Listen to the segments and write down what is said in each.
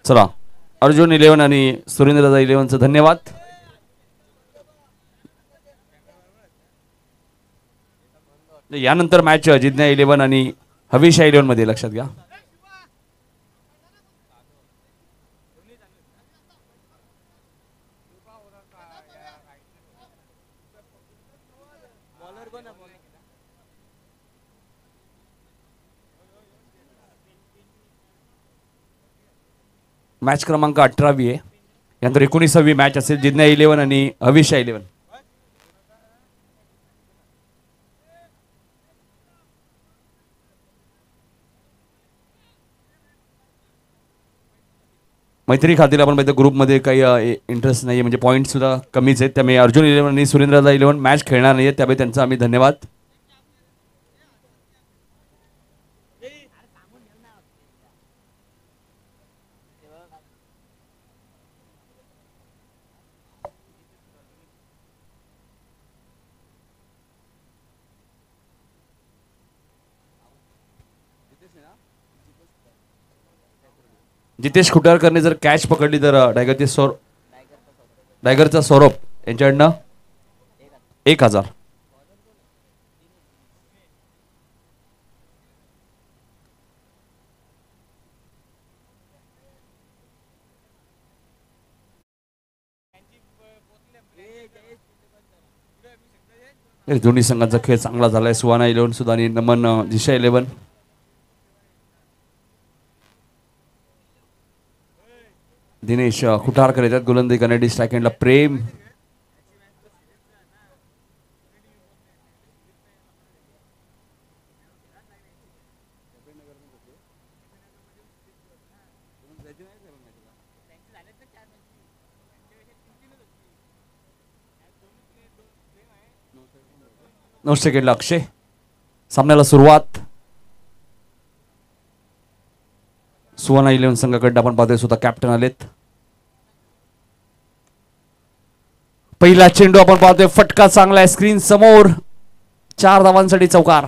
चला अर्जुन 11 आणि सुरेंद्रदा 11चं धन्यवाद. यानंतर मॅच जिज्ञा 11 आणि हवीशा 11 मध्ये लक्षात घ्या. मॅच क्रमांक 18वी आहे. यानंतर 19वी मॅच असेल जिज्ञा 11 आणि हवीशा 11. मैत्री खातील आपण बघतो ग्रुपमध्ये काही इंटरेस्ट नाही म्हणजे पॉईंट सुद्धा कमीच आहेत. त्यामुळे अर्जुन 11 आणि सुरेंद्रदा 11 मॅच खेळणार नाही आहेत. त्यामुळे त्यांचा आम्ही धन्यवाद. जितेश खुटारकरने जर कॅच पकडली तर डायगरचा सौरभ यांच्याकडनं 1000. दोन्ही संघांचा खेळ चांगला झालाय. सुवाना 11 सुद्धा आणि नमन दिशा 11. दिनेश खुटारकर येतात गोलंदाजी करण्यासाठी. स्ट्राईक एंडला प्रेम. नऊ सेकंडला अक्षय. सामन्याला सुरुवात. सुवर्ण 11 संघाकडे आपण पाहतोय सुद्धा कॅप्टन आलेत. पहिला चेंडू आपण पाहतोय फटका चांगला आहे स्क्रीन समोर. 4 धावांसाठी चौकार.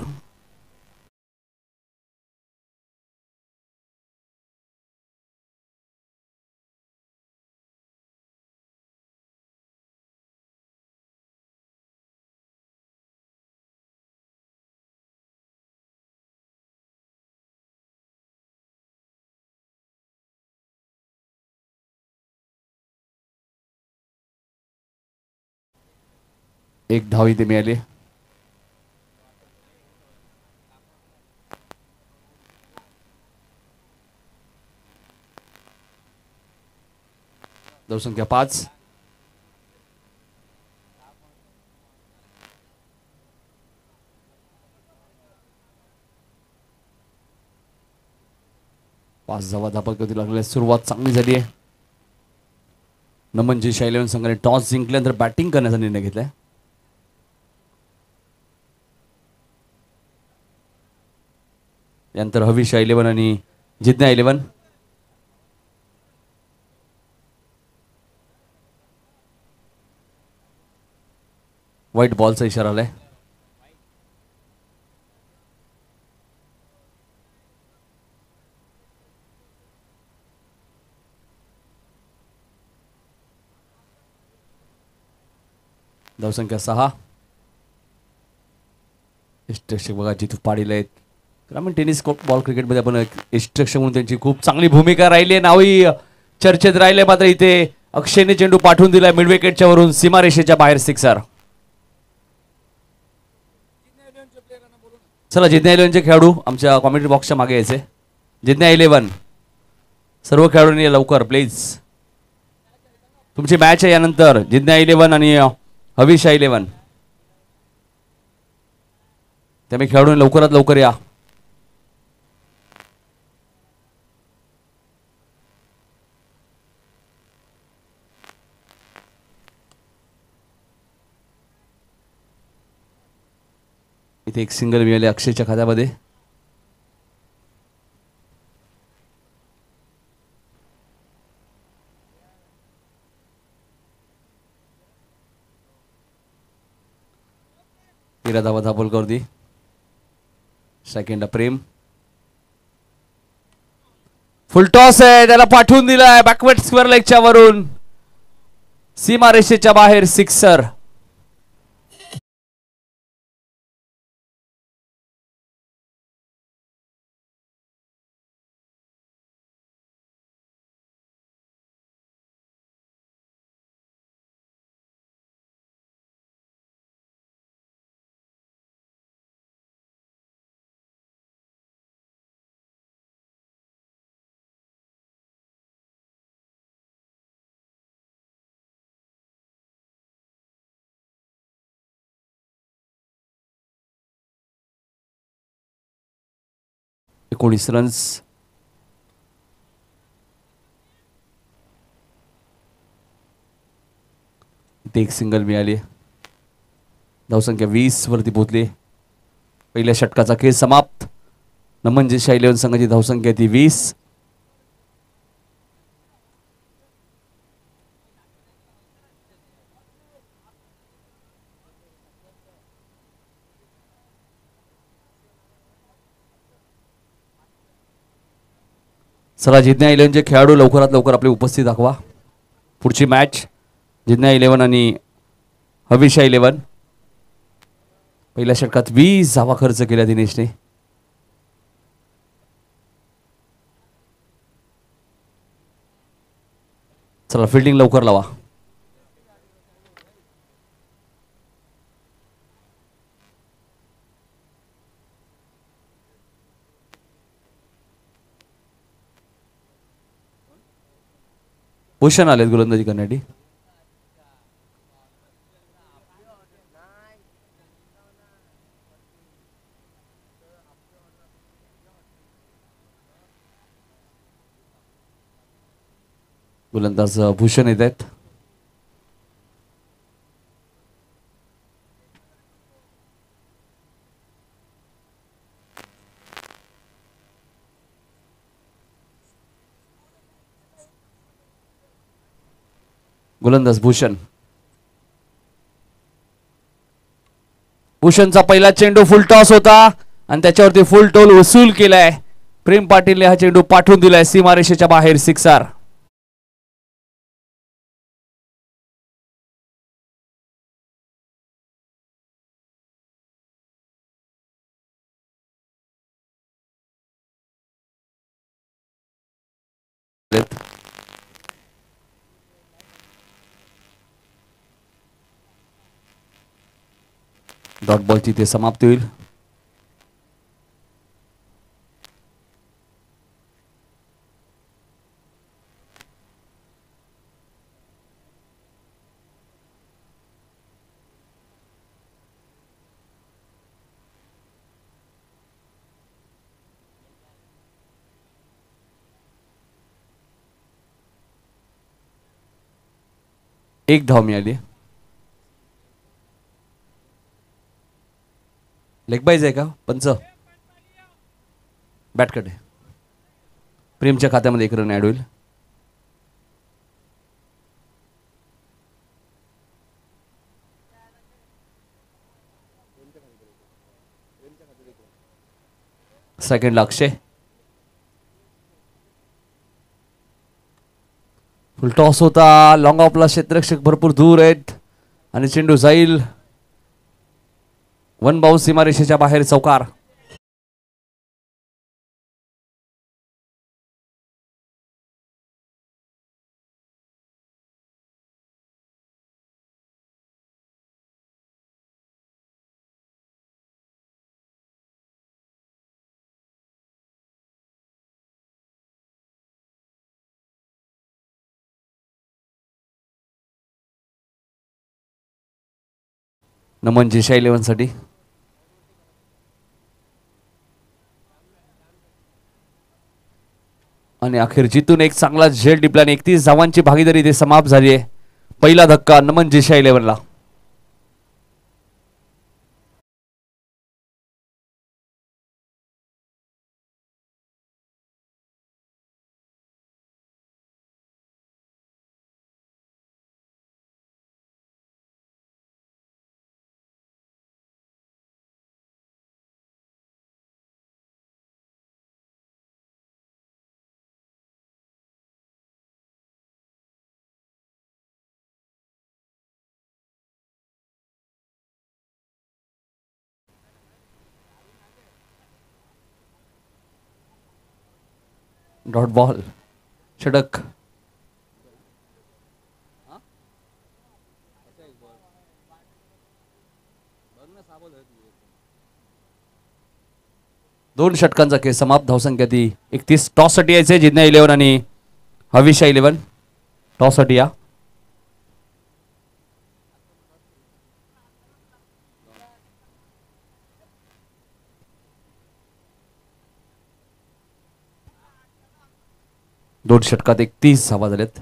एक धाव इथे मिळाली. धावसंख्या 5. धावा धापगती लागलेल्या. सुरुवात चांगली झाली आहे. नमनजी 11 संघाने टॉस जिंकल्यानंतर बॅटिंग करण्याचा निर्णय घेतलाय. यानंतर हवीशा 11 आणि जिज्ञा 11. व्हाईट बॉलचा इशारा आलाय. धावसंख्या 6. इष्टरक्षक बघा जिथू पाडीला आहेत. ग्रामीण टेनिस बॉल क्रिकेटमध्ये आपण इष्टरक्षक म्हणून त्यांची खूप चांगली भूमिका राहिली आहे. नावही चर्चेत राहिले. मात्र इथे अक्षयने चेंडू पाठवून दिलाय मिड विकेटच्या वरून सीमारेषेच्या बाहेर सिक्सर. चला जिज्ञा 11चे खेळाडू आमच्या कॉमेंट्री बॉक्सच्या मागे यायचे. जिज्ञा 11 सर्व खेळाडूंनी लवकर प्लीज. तुमची मॅच आहे यानंतर. जिज्ञा 11 आणि हविशा 11. त्यामुळे खेळाडूंनी लवकरात लवकर या. इथे एक सिंगल मिळाले अक्षयच्या खात्यामध्ये. तेरा धावा धाबोल कर दी. सेकंड प्रेम फुल टॉस आहे. त्याला पाठवून दिलाय बॅकवर्ड स्क्वेअर लेगच्या वरून सीमारेषेच्या बाहेर सिक्सर. एकोणीस रन्स. इथे एक सिंगल मिळाली. धावसंख्या 20 वरती पोहोचली. पहिल्या षटकाचा खेळ समाप्त. नमन जे 11 संघाची धावसंख्या ती 20. चला जिज्ञा 11चे खेळाडू लवकरात लवकर आपली उपस्थिती दाखवा. पुढची मॅच जिज्ञा 11 आणि हविशा 11. पहिल्या षटकात 20 धावा खर्च केल्या दिनेशने. चला फिल्डिंग लवकर लावा. भूषण आलेत गोलंदाजी करण्यासाठी. गोलंदाज भूषण येत आहेत. गोलंदाज भूषण. भूषणचा पहिला चेंडू फुल टॉस होता आणि त्याच्यावरती फुल टोल वसूल केलाय. प्रेम पाटीलने हा चेंडू पाठवून दिलाय सीमारेषेच्या बाहेर सिक्सर. डॉट बॉलची ते समाप्ती होईल. एक धाव मिळाली. लेग बाईज आहे का पंच. बॅटकट आहे. प्रेमच्या खात्यामध्ये 1 रन ऍड होईल. सेकंड अक्षय. फुल टॉस होता. लॉंग ऑफला क्षेत्ररक्षक भरपूर दूर आहेत आणि चेंडू जाईल वन बाउन्स सीमारेषेच्या बाहेर. चौकार. नमन जेशा 11 साठी. आणि अखेर जिथून एक चांगला झेल टिपल्याने 31 धावांची भागीदारी इथे समाप्त झाली आहे. पहिला धक्का नमन जेशा 11 ला. Dot ball. षटक. दोन षटकांचा खेळ समाप्त. धावसंख्या ती 31. टॉस साठी यायचे जिज्ञा 11 आणि हविषा 11. टॉस साठी या. दोन षटकात 31 धावा झाल्यात.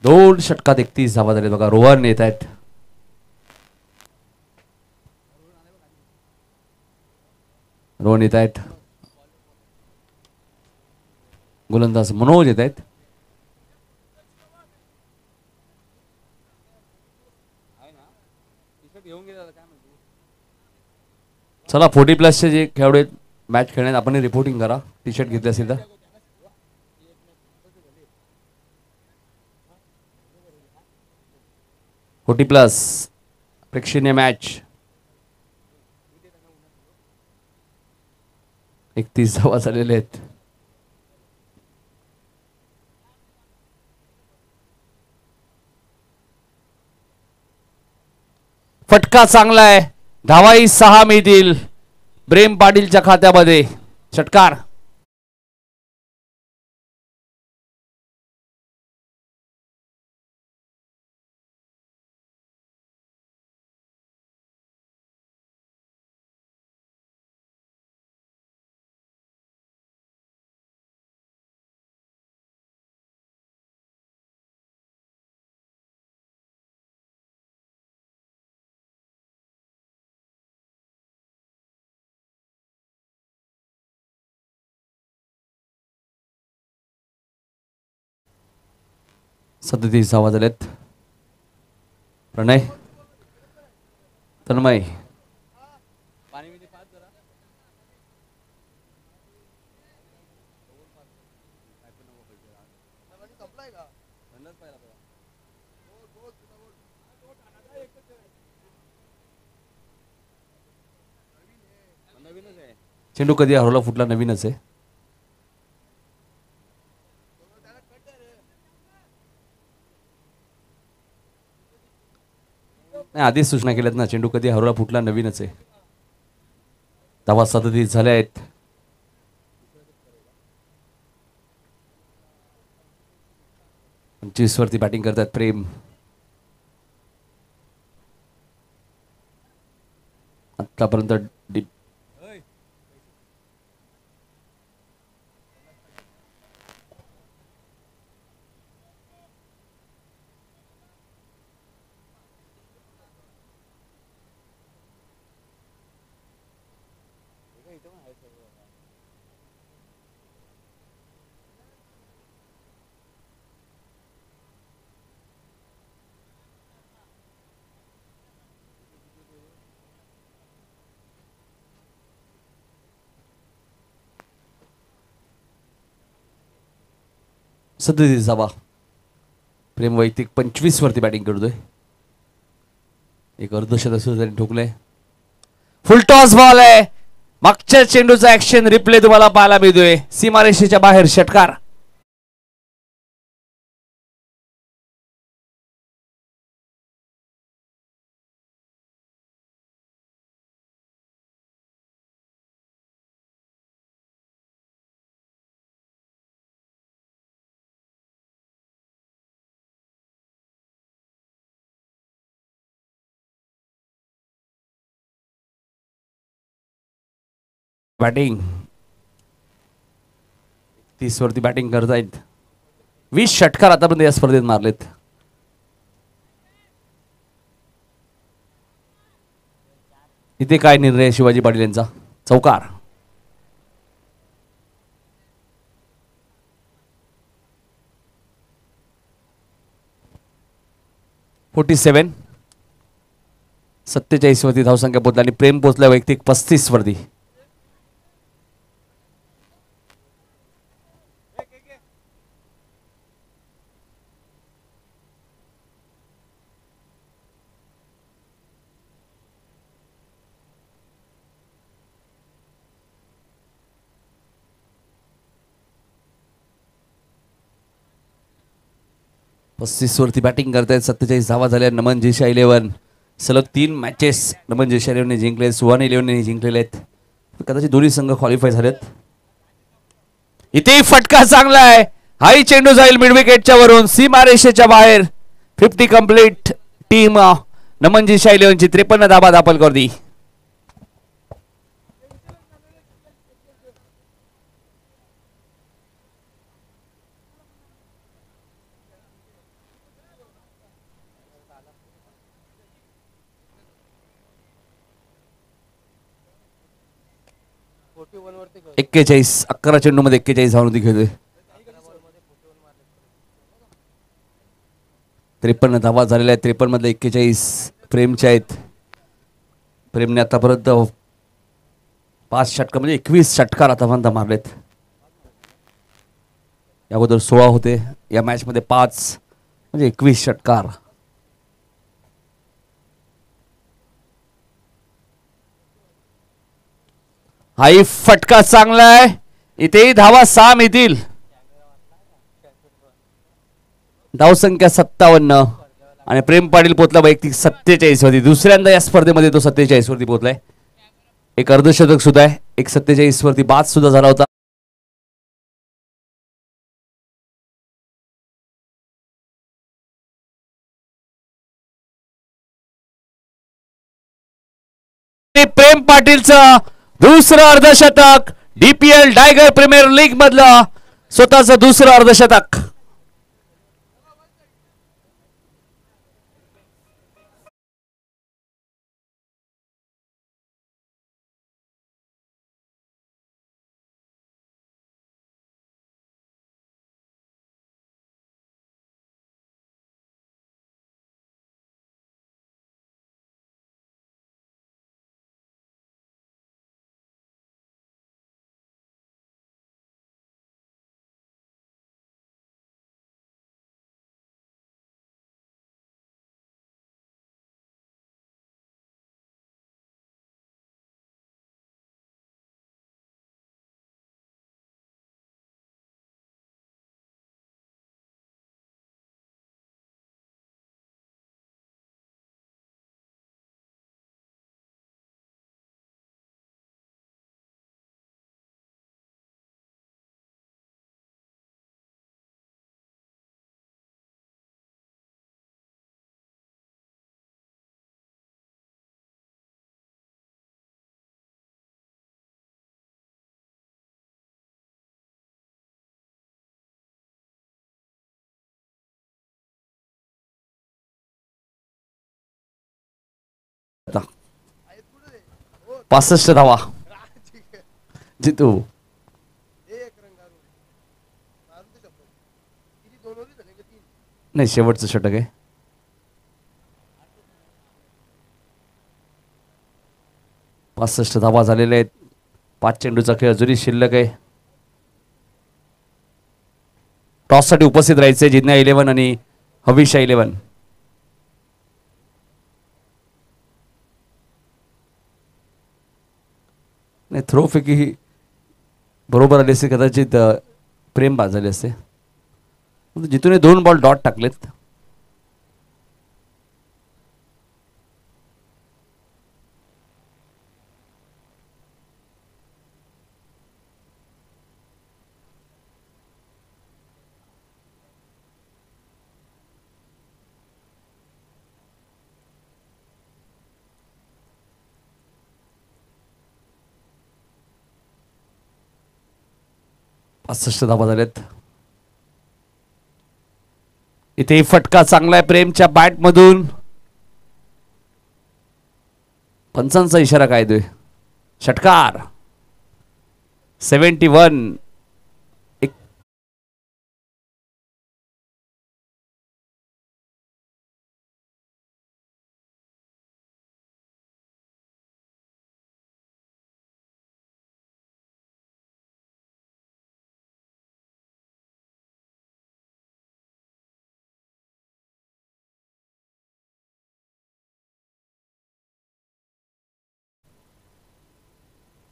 दोन षटकात 31 धावा झाले. बघा रोहन येत आहेत. रोहन येत आहेत. गोलंदाज मनोज येत आहेत. चला 40+ जे खेळाडू आहेत मॅच खेळण्यात आपण रिपोर्टिंग करा. टी शर्ट घेतले असेल तर. +40 प्रेक्षणीय मॅच. 31 धावा झालेले आहेत. फटका चांगला आहे. धावाही 6 मिळतील प्रेम पाटीलच्या खात्यामध्ये. षटकार. सदतीस धावा झाल्यात. प्रणय. तन्मय. चेंडू कधी हरवला फुटला नवीनच आहे. नाही आधीच सूचना केल्यात ना. चेंडू कधी हरवला फुटला नवीनच आहे. धावा 37 झाल्या आहेत. वरती बॅटिंग करतात प्रेम. आतापर्यंत 37 धावा. प्रेम वैयक्तिक 25 वरती बॅटिंग करतोय. एक अर्धशतक सुद्धा त्यांनी ठोकलंय. फुल टॉस बॉल आहे. मागच्या चेंडूचा ऍक्शन रिप्ले तुम्हाला पाहायला मिळतोय. सीमारेषेच्या बाहेर षटकार. बॅटिंग 30 वरती बॅटिंग करतायत. 20 षटकार आतापर्यंत या स्पर्धेत मारलेत. इथे काय निर्णय शिवाजी पाटील यांचा? चौकार. $47. 47 वरती धावसंख्या पोहोचला आणि प्रेम पोहोचला वैयक्तिक 35 वरती. वरती बॅटिंग करतायत. 47 धावा झाल्या. नमन जेशा 11 सलग 3 मॅचेस नमन जेशा 11ने जिंकले. सुहान 11ने जिंकलेले आहेत. कदाचित दोन्ही संघ क्वालिफाय झालेत. इथे फटका चांगला आहे. हाई चेंडू जाईल मिड विकेटच्या वरून सीमारेषेच्या बाहेर. 50 कंप्लीट. टीम नमन जेशा 11 ची 53 धावा दाखल करती. एक्केचाळीस 11 चेंडू मध्ये 41 धावांवरती खेळतोय. 53 धावा झालेल्या आहेत. 53 मधले 41 प्रेमचे आहेत. प्रेमने आतापर्यंत 5 षटकार म्हणजे 21 षटकार आतापर्यंत मारलेत. या अगोदर 16 होते. या मॅच मध्ये 5 म्हणजे 21 षटकार. हाई फटका चांगला आहे. इथेही धावा 6 मिळतील. धावसंख्या 57 आणि प्रेम पाटील पोहोचला वैयक्तिक 47 वरती. दुसऱ्यांदा या स्पर्धेमध्ये तो 47 वरती पोहोचलाय. एक अर्धशतक सुद्धा आहे. एक 47 वरती बाद सुद्धा झाला होता. प्रेम पाटीलचं दुसरं अर्धशतक. DPL टायगर प्रीमियर लीग मधलं स्वतःचं दुसरं अर्धशतक. आता 65 धावा जितू. नाही शेवटचं षटक आहे. 65 धावा झालेले आहेत. 5 चेंडूचा खेळ अजूनही शिल्लक आहे. टॉससाठी उपस्थित राहायचे जिज्ञा 11 आणि हविषा 11. नाही थ्रो फेकी ही बरोबर आली असते कदाचित प्रेम बाद झाले असते. जिथून 2 बॉल डॉट टाकलेत. पासष्ट धावा झालेत. इथे फटका चांगला आहे प्रेमच्या बॅट मधून. पंचांचा इशारा काय देतोय. षटकार 71.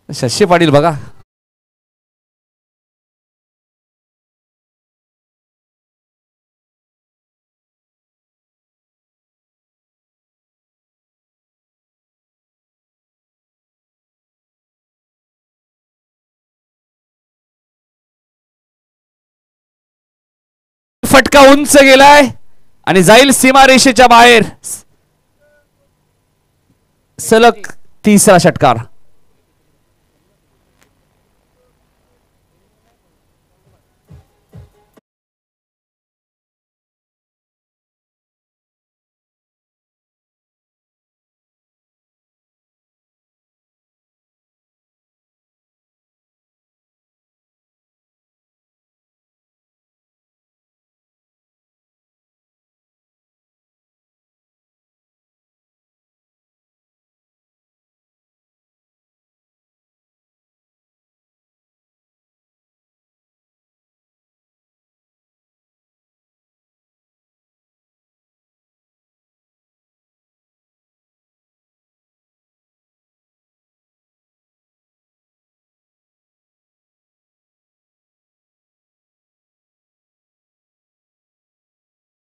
शशी पाटील बघा. फटका उंच गेलाय आणि जाईल सीमारेषेच्या बाहेर. सलग तिसरा षटकार.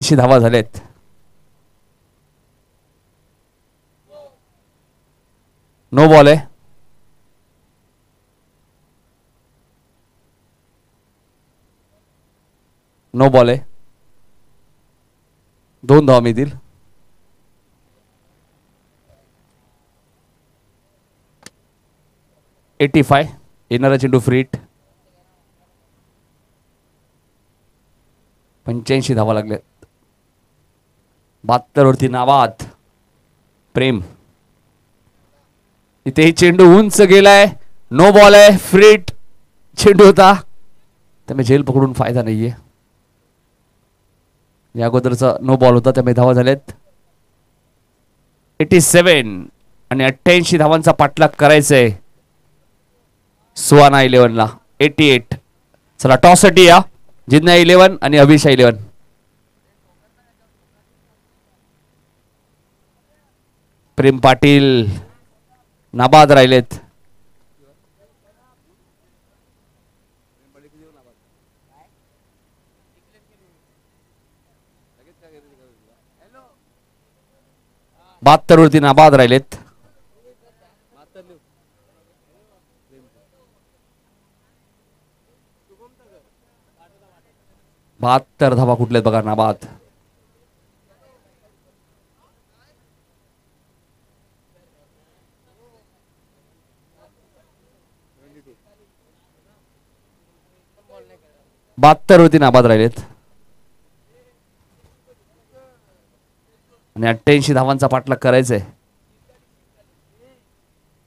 धावा झालेत. नो बॉल आहे. नो बॉल आहे. 2 धावा मिळतील. $85 येणारा चेंडू फ्रीट. 85 धावा लागल्यात. 72 वरती नाबाद प्रेम. इथे चेंडू उंच गेलाय. नो बॉल आहे. फ्रीट चेंडू होता त्यामुळे झेल पकडून फायदा नाहीये. या अगोदरचा नो बॉल होता त्यामुळे धावा झाल्यात 87 आणि 88 धावांचा पाठलाग करायचंय सुहाना 11 ला. 88. चला टॉस साठी या. जिज्ञा 11 आणि हविषा 11. प्रेम पाटील नाबाद राहिलेत. बहात्तर वरती नाबाद राहिलेत. 72 धावा कुठलेत बघा नाबाद. बहात्तर वरती नाबाद राहिलेत आणि 88 धावांचा पाठलाग करायचा आहे.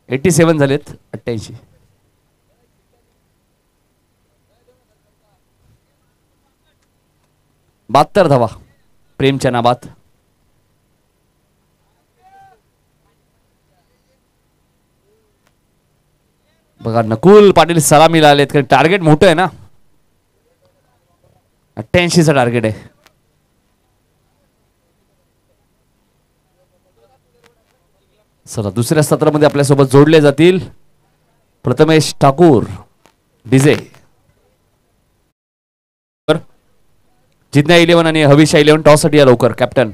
87 झालेत. 88 72 धावा प्रेमच्या नाबाद. बघा नकुल पाटील सलामीला आलेत कारण टार्गेट मोठं आहे ना. 88चं टार्गेट आहे. चला दुसऱ्या सत्रामध्ये आपल्यासोबत जोडले जातील प्रथमेश ठाकूर डीजे, जिज्ञा 11 आणि हविषा 11. टॉस साठी या लवकर. कॅप्टन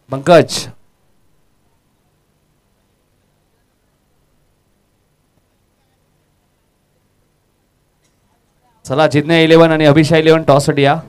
पंकज. चला जिज्ञा 11 आणि हविषा 11 टॉस साठी या.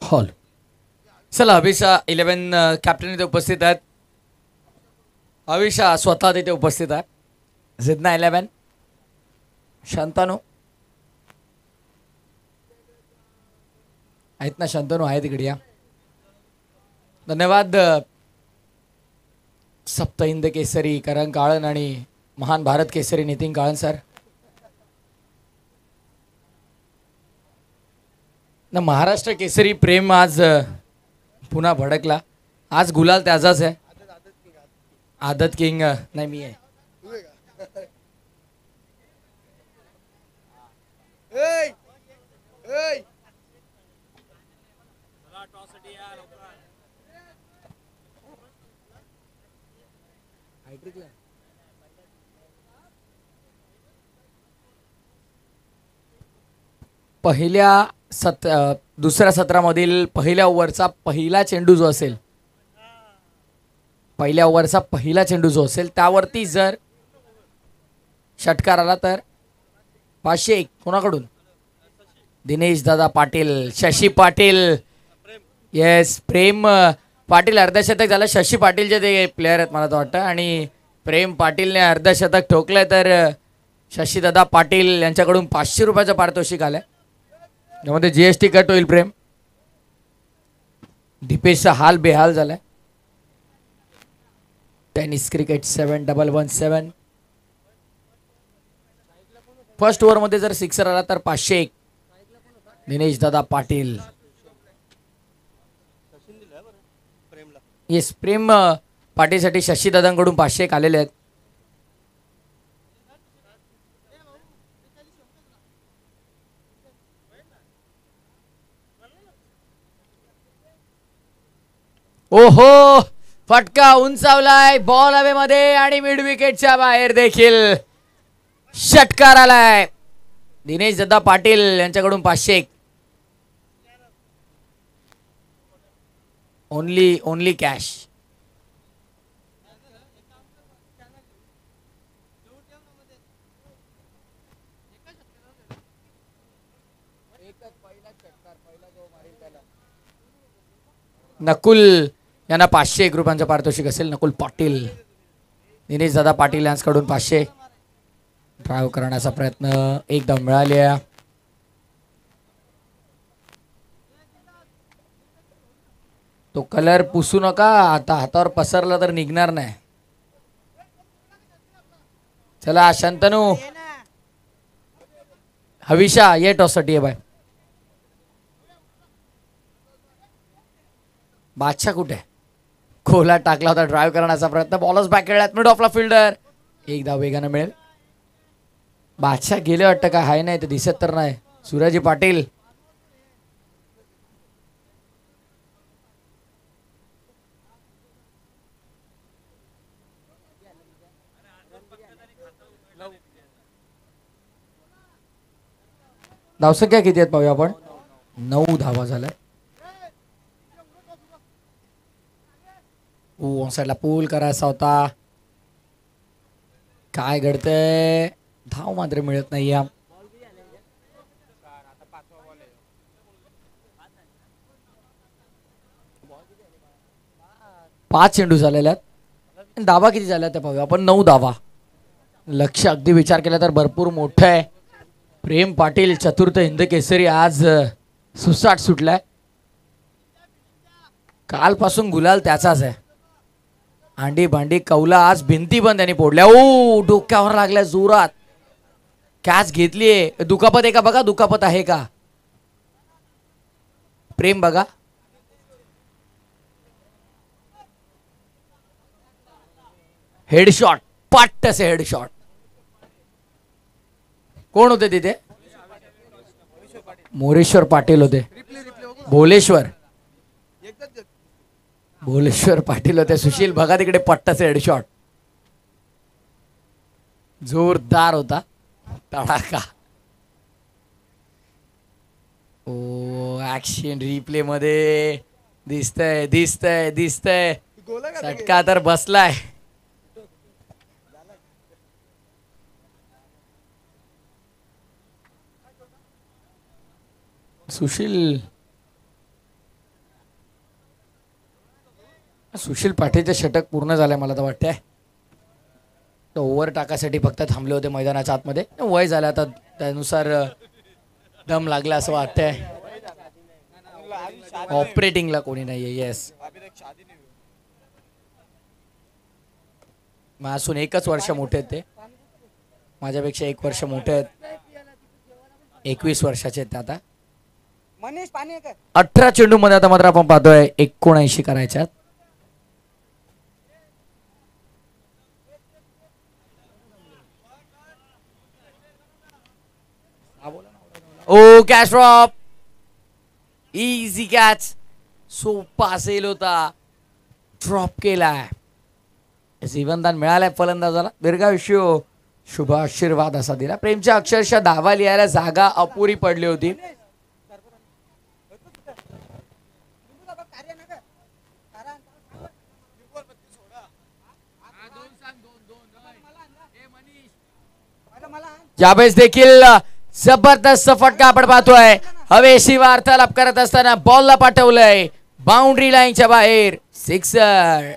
हॉल. चला हविषा 11 कॅप्टन इथे उपस्थित आहेत. हविषा स्वतः तिथे उपस्थित आहे. जिज्ञा 11 शांतानू आहेत ना. शांतानू आहे तिकडे या. धन्यवाद. सप्त हिंद केसरी करण काळन आणि महान भारत केसरी नितीन काळन सर. ना महाराष्ट्र केसरी प्रेम आज पुन्हा भडकला. आज गुलाल त्याचाच आहे. आदत किंग नाही मी आहे. पहिल्या दुसऱ्या सत्रामधील पहिल्या ओव्हरचा पहिला चेंडू जो असेल, पहिल्या ओव्हरचा पहिला चेंडू जो असेल त्यावरती जर षटकार आला तर 501 कोणाकडून? दिनेश दादा पाटील, शशी पाटील. येस, प्रेम पाटील अर्धशतक झालं. शशी पाटीलचे ते प्लेयर आहेत मला तर वाटतं. आणि प्रेम पाटीलने अर्धशतक ठोकलंय तर शशीदादा पाटील यांच्याकडून 500 रुपयाचं पारितोषिक आलंय. त्यामध्ये GST कट होईल. प्रेम दीपेशचा हाल बेहाल झालाय. Tennis cricket 7117. फर्स्ट ओव्हरमध्ये जर सिक्सर आला तर 501 दिनेश दादा पाटील. येस, प्रेम पाटीलसाठी शशीदादांकडून 501 आलेले आहेत. ओहो, फटका उंचावलाय. बॉल हवेमध्ये आणि मिड विकेटच्या बाहेर देखील षटकार आलाय. दिनेश दादा पाटील यांच्याकडून 501. Only cash. नकुल यांना 501 रुपयांचं पारितोषिक असेल. नकुल पाटील, दिनेश दादा पाटील यांच्याकडून 500. ड्राईव्ह करण्याचा प्रयत्न एकदा मिळाले. तो कलर पुसू नका, आता हातावर पसरला तर निघणार नाही. चला शांतनू, हविषा ये टॉससाठी आहे बाय. बादशाह कुठे? खोला टाकला होता. ड्राईव्ह करण्याचा प्रयत्न. बॉलच बॅक खेळल्यात. मिड ऑफला फिल्डर. एकदा वेगानं मिळेल. बादशाह गेले वाटतं का? हाय नाही ते दिसत तर नाही. सूर्याजी पाटील धावसंख्या किती आहेत पाहूया आपण. 9 धावा झाल्या. साईडला पूल करायचा होता. काय घडतंय. धाव मात्र मिळत नाही. 5 चेंडू झालेल्या आहेत. धावा किती झाल्या ते पाहूया आपण. 9 धावा. लक्ष अगदी विचार केला तर भरपूर मोठं आहे. प्रेम पाटील चतुर्थ हिंद केसरी आज सुसाट सुटलाय. कालपासून गुलाल त्याचाच आहे. अंडी भांडी कौला आज भिंती पण त्यांनी फोडल्या. ओ डोक्यावर लागल्या जोरात. कॅच घेतलीये. दुखापत आहे का बघा. दुखापत आहे का. प्रेम बघा. हेडशॉट. पाट्टसे हेडशॉट. कोण होते तिथे. मोरेश्वर पाटील होते. भोलेश्वर पाटील होते. सुशील बघा तिकडे पट्टाचे हेडशॉट. जोरदार होता. तडाखा. ओ ऍक्शन रिप्ले मध्ये दिसतंय दिसतंय दिसतंय. चटका तर बसलाय. सुशील पाटीलचे षटक पूर्ण झालंय मला तर वाटतंय. तो ओव्हर टाकासाठी फक्त थांबले होते मैदानाच्या आतमध्ये. वय झालं आता त्यानुसार दम लागला असं वाटतंय. ऑपरेटिंगला कोणी नाहीये. येस माझ्यासून 1च वर्ष मोठे आहेत ते. माझ्यापेक्षा 1 वर्ष मोठे आहेत. 21 वर्षाचे आहेत ते आता. 18 चेंडू मध्ये आता मात्र आपण पाहतोय 79 करायच्यात. ओ कॅच ड्रॉप. Easy catch. सोपा असेल होता. ड्रॉप केलाय. जीवनदान मिळालंय फलंदाजाला. दीर्घायुष्य शुभ आशीर्वाद असा दिला. प्रेमच्या अक्षरशः धावा लिहायला जागा अपुरी पडली होती. यावेळेस देखील जबरदस्त फटका आपण पाहतोय. हवेशी वार्तालाप करत असताना बॉलला पाठवलंय बाउंड्री लाईनच्या बाहेर. सिक्सर.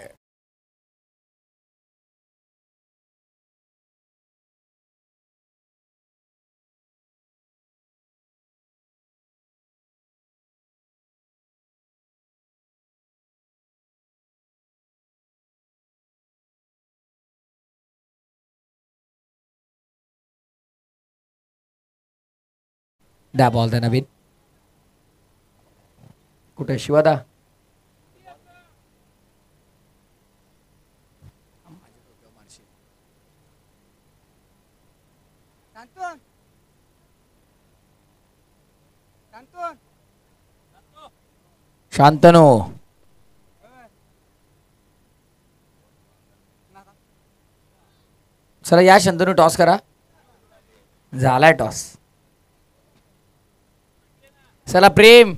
द्या बॉल त्या नवीन. कुठे शिवादा. शांतनो. चला या शांतनो टॉस करा. झालाय टॉस. चला प्रेम.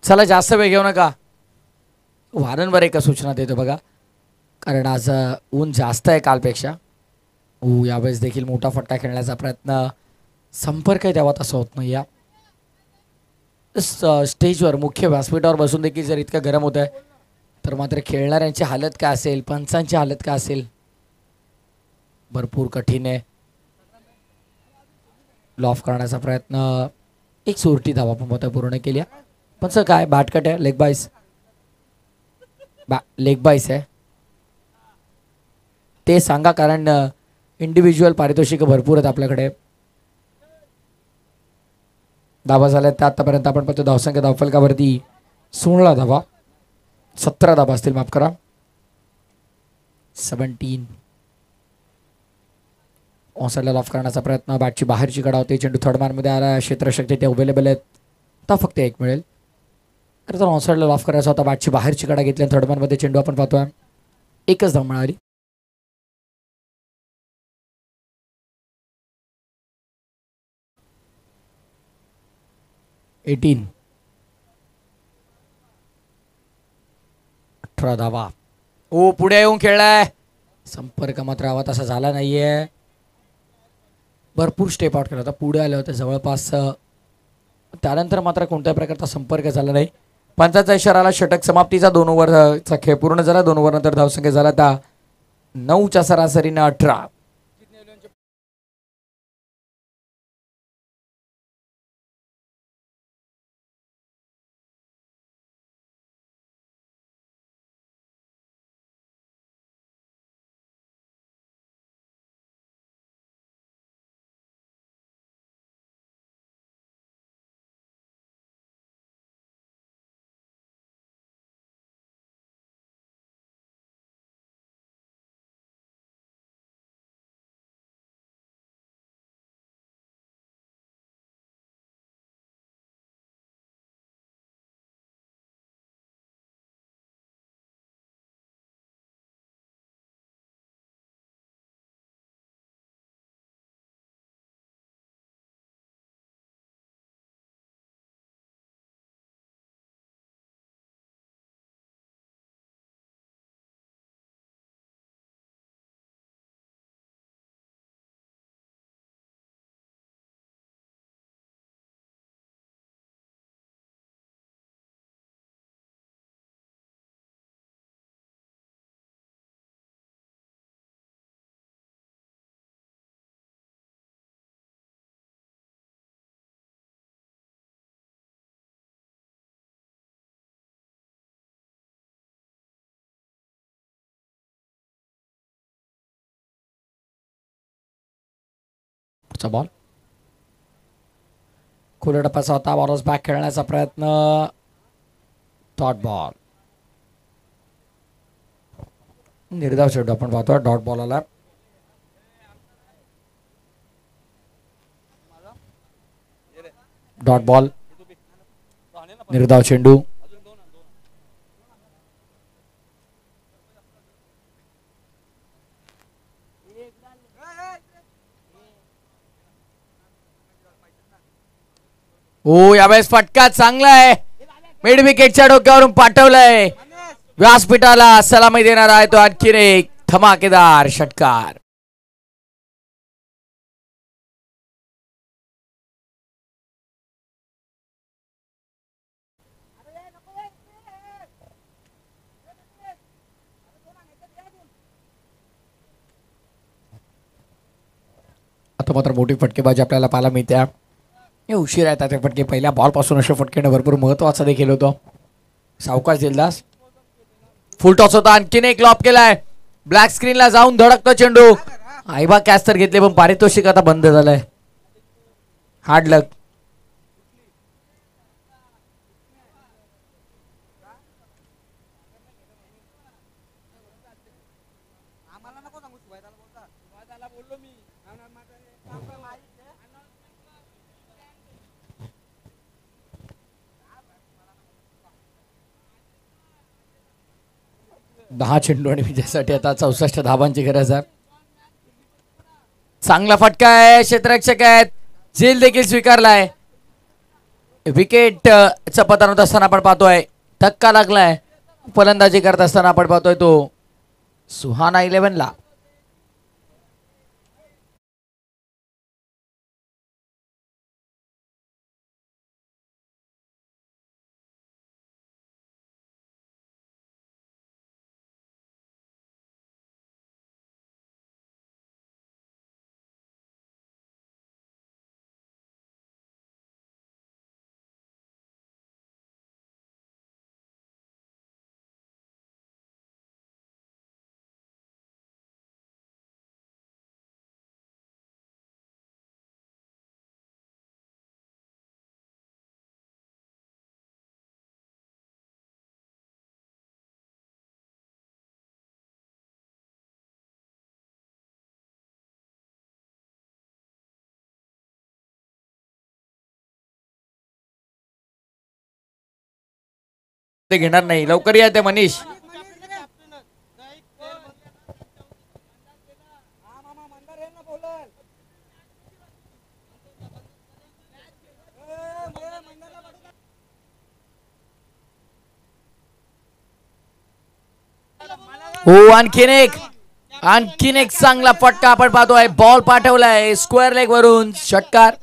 चला जास्त वेळ घेऊ नका. वारंवार एका सूचना देतो बघा. कारण आज ऊन जास्त आहे कालपेक्षा. यावेळेस देखील मोठा फटका खेळण्याचा प्रयत्न. संपर्क आहे तेव्हा तसं होत नाही. या स्टेजवर मुख्य व्यासपीठावर बसून देखील जर इतकं गरम होत आहे तर मात्र खेळणाऱ्यांची हालत काय असेल. पंचांची हालत काय असेल. भरपूर कठीण आहे. लॉफ करण्याचा प्रयत्न. एक सोरटी धावा पण पूर्ण केली. पण सर काय बॅटकट आहे. लेग बाईस. लेग बाईस आहे ते सांगा. कारण इंडिव्हिज्युअल पारितोषिक भरपूर आहेत आपल्याकडे. धावा झाल्या त्या आतापर्यंत आपण पाहतो धावसंख्या धावफलकावरती 16 धावा, 17 धावा असतील, माफ करा, 17. ऑनसाईडला लॉफ करण्याचा प्रयत्न, बॅटची बाहेरची कडा होते, चेंडू थर्ड मॅनमध्ये आला, क्षेत्ररक्षक तिथे अवेलेबल आहेत, आता फक्त एक मिळेल. खरं तर ऑनसाईडला लॉफ करायचा होता, बॅटची बाहेरची कडा घेतली, थर्ड मॅनमध्ये चेंडू आपण पाहतोय, एकच धाव मिळाली. एटीन 18 धावा. ओ पुढे येऊन खेळलाय, संपर्क मात्र हवा तसा झाला नाहीये. भरपूर स्टेप आउट केला होता, पुढे आले होते जवळपास, त्यानंतर मात्र कोणत्याही प्रकारचा संपर्क झाला नाही. पंचाचा इशाराला, षटक समाप्तीचा, 2 ओव्हरचा खेळ पूर्ण झाला. 2 ओव्हर नंतर धावसंख्या झाला त्या 9च्या सरासरीने 18. बॉल खुल्या टप्प्याचा होता, बॉलर्स बॅक खेळण्याचा प्रयत्न, डॉट बॉल, निर्धाव चेंडू आपण पाहतोय, डॉट बॉल आला. डॉट बॉल, निर्धाव चेंडू. हो, यावेळेस फटका चांगला आहे, मिड विकेटच्या डोक्यावरून पाठवलंय, व्यासपीठाला सलामी देणार आहे तो आणखी एक धमाकेदार षटकार. आता मात्र मोठी फटकेबाजी आपल्याला पाहायला मिळते. हे उशीर येतात ते फटके, पहिल्या बॉलपासून असे फटके भरपूर महत्वाचं देखील होतं. सावकाश दिलदास, फुल टॉस होता, आणखीन एक लॉप केलाय, ब्लॅक स्क्रीनला जाऊन धडकतो चेंडू, आईबा कॅच तर घेतले पण पारितोषिक आता बंद झालंय. Hard luck. दहा चेंडू आणि विजयासाठी आता 64 धावांची गरज आहे. चांगला फटका आहे, क्षेत्ररक्षक आहेत, झेल देखील स्वीकारलाय. विकेट चा पतन होत असताना आपण पाहतोय, धक्का लागलाय, फलंदाजी करत असताना आपण पाहतोय तो सुहाना 11 ला. ते घेणार नाही. लवकर या ते मनीष. हो आणखीन एक चांगला फटका आपण पाहतोय. बॉल पाठवलाय स्क्वेअर लेग वरून. षटकार.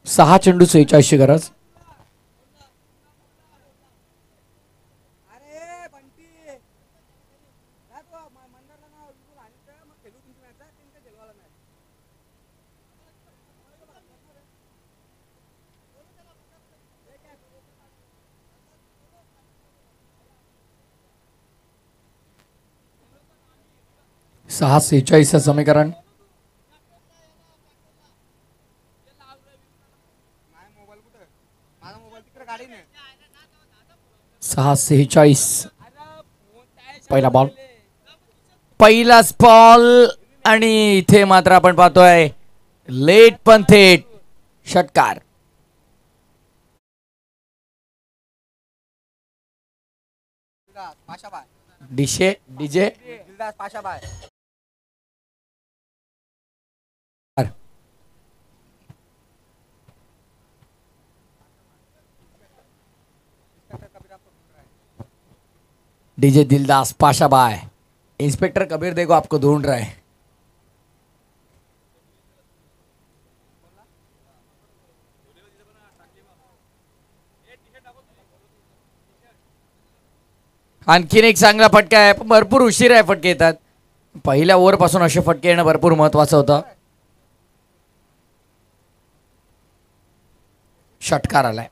सहा चेंडू 46 गरज. सहा 46 समीकरण. सहा 46. पहिला बॉल. पहिलाच बॉल आणि इथे मात्र आपण पाहतोय लेट पण थेट षटकार. DJ DJ Dildas Pashabai. Inspector Kabir देखो आपको ढूंढ रहा है. आणखीन एक चांगला फटका आहे. पण भरपूर उशीर आहे फटके येतात. पहिल्या ओव्हर पासून असे फटके येणं भरपूर महत्वाचं होतं. षटकार आलाय.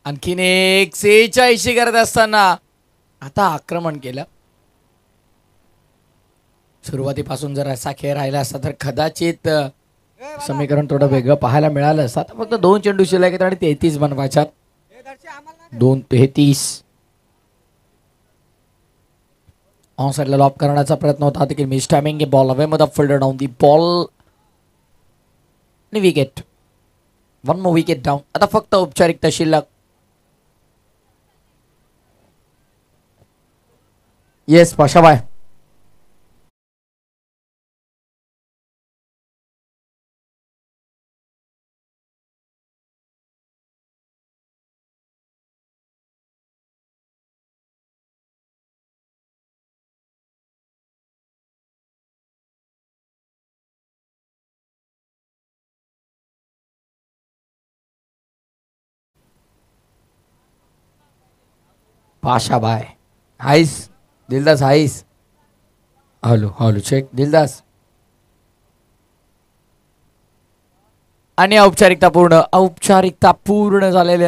आणखीन एक 46 करत असताना आता आक्रमण केलं. सुरुवातीपासून जर असा खेळ राहिला असता तर कदाचित समीकरण थोडं वेगळं पाहायला मिळालं असतं. आता फक्त 2 चेंडू शिल्लक आहेत आणि 33 बनवायच्यात. 2-33. ऑन साइडला लॉब करण्याचा प्रयत्न होता देखील मिस टायमिंग. बॉल अवे मध्ये फिल्डर डाऊन दी बॉल आणि विकेट. 1 more wicket down. आता फक्त औपचारिकता शिल्लक. येस पाशाबाई. पाशाबाई. हाईस दिलदास हाईस. Hello check Dildas. आणि औपचारिकता पूर्ण झालेली